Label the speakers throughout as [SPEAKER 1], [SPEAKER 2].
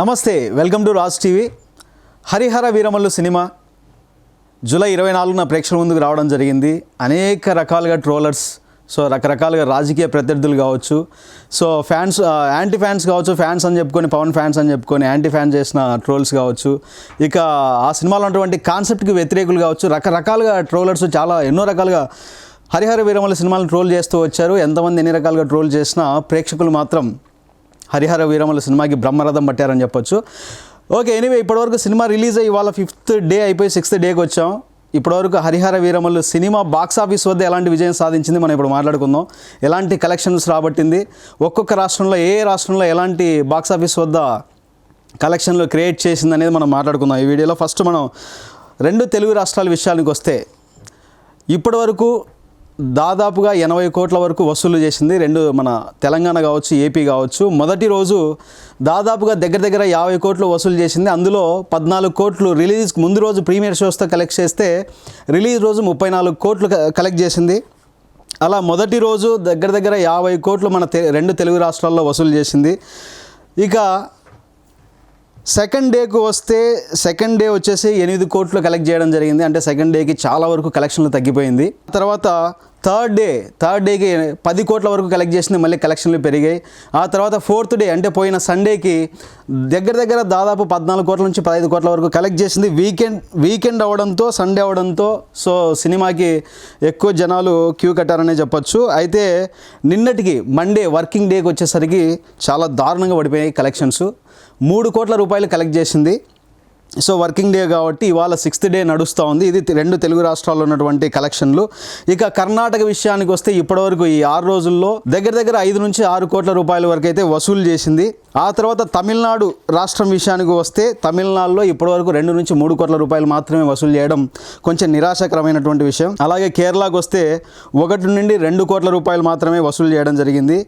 [SPEAKER 1] నమస్తే, welcome to Raj TV. Harihara Veeramallu cinema July 24న ప్రేక్షకుల ముందుకు రావడం జరిగింది. అనేక రకాలుగా ట్రోలర్స్, రకరకాలుగా రాజకీయ ప్రత్యర్థులు కావచ్చు, ఫ్యాన్స్, యాంటీ ఫ్యాన్స్ కావచ్చు, ఫ్యాన్స్ అని చెప్పుకొని, పవన్ ఫ్యాన్స్ అని చెప్పుకొని యాంటీ ఫ్యాన్ చేసిన ట్రోల్స్ కావచ్చు, ఇక ఆ సినిమాలో ఉన్నటువంటి కాన్సెప్ట్కి వ్యతిరేకులు కావచ్చు, రకరకాలుగా ట్రోలర్స్ ఎన్నో రకాలుగా హరిహర వీరమల్లు సినిమాలను ట్రోల్ చేస్తూ వచ్చారు. ఎంతమంది ఎన్ని రకాలుగా ట్రోల్ చేసినా ప్రేక్షకులు మాత్రం హరిహర వీరమల్లు సినిమాకి బ్రహ్మరథం పట్టారని చెప్పొచ్చు. ఓకే, ఎనీవే, ఇప్పటివరకు సినిమా రిలీజ్ అయ్యి వాళ్ళ 5th డే అయిపోయి 6th డేకి వచ్చాం. ఇప్పటివరకు Harihara Veeramallu cinema box office వద్ద ఎలాంటి విజయం సాధించింది మనం ఇప్పుడు మాట్లాడుకుందాం. ఎలాంటి కలెక్షన్స్ రాబట్టింది, ఒక్కొక్క రాష్ట్రంలో ఏ రాష్ట్రంలో ఎలాంటి బాక్స్ ఆఫీస్ వద్ద కలెక్షన్లు క్రియేట్ చేసింది అనేది మనం మాట్లాడుకుందాం ఈ వీడియోలో. ఫస్ట్ మనం 2 తెలుగు రాష్ట్రాల విషయానికి వస్తే, ఇప్పటివరకు దాదాపుగా 80 కోట్ల వరకు వసూలు చేసింది. మన తెలంగాణ కావచ్చు, ఏపీ కావచ్చు. మొదటి రోజు దాదాపుగా దగ్గర 50 కోట్లు వసూలు చేసింది. అందులో 14 కోట్లు రిలీజ్ ముందు రోజు ప్రీమియర్ షోస్తో కలెక్ట్ చేస్తే, రిలీజ్ రోజు 34 కోట్లు కలెక్ట్ చేసింది. అలా మొదటి రోజు దగ్గర 50 కోట్లు మన 2 తెలుగు రాష్ట్రాల్లో వసూలు చేసింది. ఇక సెకండ్ డేకు వస్తే, సెకండ్ డే వచ్చేసి 8 కోట్లు కలెక్ట్ చేయడం జరిగింది. అంటే సెకండ్ డేకి చాలా వరకు కలెక్షన్లు తగ్గిపోయింది. తర్వాత థర్డ్ డేకి 10 కోట్ల వరకు కలెక్ట్ చేసింది, మళ్ళీ కలెక్షన్లు పెరిగాయి. ఆ తర్వాత 4th డే అంటే పోయిన సండేకి దగ్గర దాదాపు 14 కోట్ల నుంచి 15 కోట్ల వరకు కలెక్ట్ చేసింది. వీకెండ్ అవడంతో, సండే అవడంతో సినిమాకి ఎక్కువ జనాలు క్యూ కట్టారనే చెప్పొచ్చు. అయితే నిన్నటికి మండే వర్కింగ్ డేకి వచ్చేసరికి చాలా దారుణంగా పడిపోయాయి కలెక్షన్స్. 3 కోట్ల రూపాయలు కలెక్ట్ చేసింది. వర్కింగ్ డే కాబట్టి ఇవాళ 6th డే నడుస్తూ ఉంది. ఇది 2 తెలుగు రాష్ట్రాల్లో ఉన్నటువంటి కలెక్షన్లు. ఇక కర్ణాటక విషయానికి వస్తే, ఇప్పటివరకు ఈ 6 రోజుల్లో దగ్గర 5 నుంచి 6 కోట్ల రూపాయల వరకు అయితే వసూలు చేసింది. ఆ తర్వాత తమిళనాడు రాష్ట్రం విషయానికి వస్తే, తమిళనాడులో ఇప్పటివరకు 2 నుంచి 3 కోట్ల రూపాయలు మాత్రమే వసూలు చేయడం కొంచెం నిరాశకరమైనటువంటి విషయం. అలాగే కేరళకు వస్తే 1 నుండి 2 కోట్ల రూపాయలు మాత్రమే వసూలు చేయడం జరిగింది.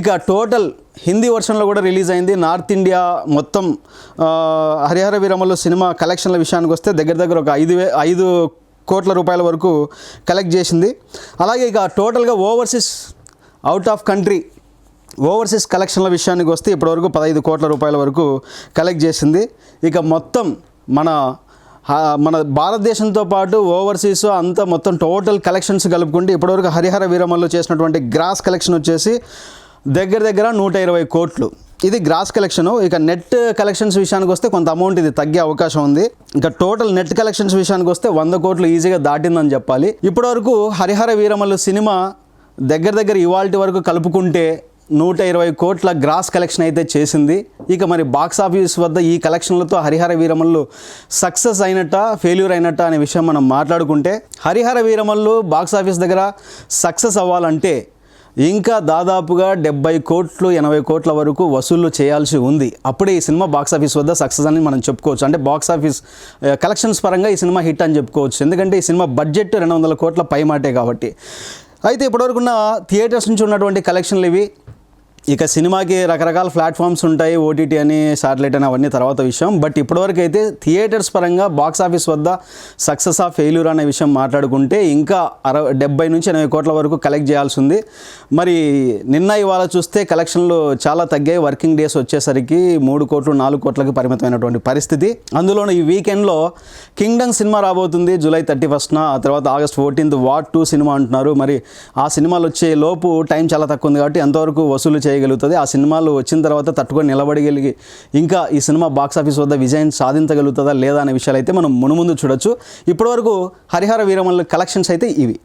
[SPEAKER 1] ఇక టోటల్ హిందీ వర్షన్లో కూడా రిలీజ్ అయింది. నార్త్ ఇండియా మొత్తం హరిహర వీరమల్లు సినిమా కలెక్షన్ల విషయానికి వస్తే దగ్గర ఒక 5 కోట్ల రూపాయల వరకు కలెక్ట్ చేసింది. అలాగే ఇక టోటల్గా అవుట్ ఆఫ్ కంట్రీ ఓవర్సీస్ కలెక్షన్ల విషయానికి వస్తే ఇప్పటివరకు 15 కోట్ల రూపాయల వరకు కలెక్ట్ చేసింది. ఇక మొత్తం మన భారతదేశంతో పాటు ఓవర్సీస్ అంతా మొత్తం టోటల్ కలెక్షన్స్ కలుపుకుంటే ఇప్పటివరకు హరిహర వీరమల్లు చేసినటువంటి గ్రాస్ కలెక్షన్ వచ్చేసి దగ్గర 120 కోట్లు. ఇది గ్రాస్ కలెక్షను. ఇక నెట్ కలెక్షన్స్ విషయానికి వస్తే కొంత అమౌంట్ ఇది తగ్గే అవకాశం ఉంది. ఇంకా టోటల్ నెట్ కలెక్షన్స్ విషయానికి వస్తే 100 కోట్లు ఈజీగా దాటిందని చెప్పాలి. ఇప్పటివరకు హరిహర వీరమల్లు సినిమా దగ్గర ఇవాల్టి వరకు కలుపుకుంటే 120 కోట్ల గ్రాస్ కలెక్షన్ అయితే చేసింది. ఇక మరి బాక్స్ ఆఫీస్ వద్ద ఈ కలెక్షన్లతో హరిహర వీరమల్లు సక్సెస్ అయినట్టా, ఫెయిల్యూర్ అయినట్టా అనే విషయం మనం మాట్లాడుకుంటే, హరిహర వీరమల్లు బాక్స్ ఆఫీస్ దగ్గర సక్సెస్ అవ్వాలంటే ఇంకా దాదాపుగా 70 కోట్లు 80 కోట్ల వరకు వసూలు చేయాల్సి ఉంది. అప్పుడే ఈ సినిమా బాక్స్ ఆఫీస్ వద్ద సక్సెస్ అని మనం చెప్పుకోవచ్చు. అంటే బాక్స్ ఆఫీస్ కలెక్షన్స్ పరంగా ఈ సినిమా హిట్ అని చెప్పుకోవచ్చు. ఎందుకంటే ఈ సినిమా బడ్జెట్ 200 కోట్ల పైమాటే కాబట్టి. అయితే ఇప్పటివరకు ఉన్న థియేటర్స్ నుంచి ఉన్నటువంటి కలెక్షన్లు ఇవి. ఇక సినిమాకి రకరకాల ప్లాట్ఫామ్స్ ఉంటాయి, OTT అని, శాటిలైట్ అని, అవన్నీ తర్వాత విషయం. బట్ ఇప్పటివరకు అయితే థియేటర్స్ పరంగా బాక్స్ ఆఫీస్ వద్ద సక్సెస్ ఆఫ్ ఫెయిల్యూర్ అనే విషయం మాట్లాడుకుంటే ఇంకా 70 నుంచి 80 కోట్ల వరకు కలెక్ట్ చేయాల్సి ఉంది. మరి ఇవాళ చూస్తే కలెక్షన్లు చాలా తగ్గాయి. వర్కింగ్ డేస్ వచ్చేసరికి 3 కోట్లు 4 కోట్లకి పరిమితమైనటువంటి పరిస్థితి. అందులోనూ ఈ వీకెండ్లో కింగ్డమ్ సినిమా రాబోతుంది జూలై 31న. ఆ తర్వాత ఆగస్ట్ 14th వార్ 2 సినిమా అంటున్నారు. మరి ఆ సినిమాలు వచ్చే లోపు టైం చాలా తక్కువ ఉంది కాబట్టి ఎంతవరకు వసూలు చేయగలుగుతుంది, ఆ సినిమాలు వచ్చిన తర్వాత తట్టుకొని నిలబడగలిగి ఇంకా ఈ సినిమా బాక్స్ ఆఫీస్ వద్ద విజయం సాధించగలుగుతుందా లేదా అనే విషయాలు అయితే మనం మునుముందు చూడొచ్చు. ఇప్పటివరకు హరిహర వీరమల్లు కలెక్షన్స్ అయితే ఇవి.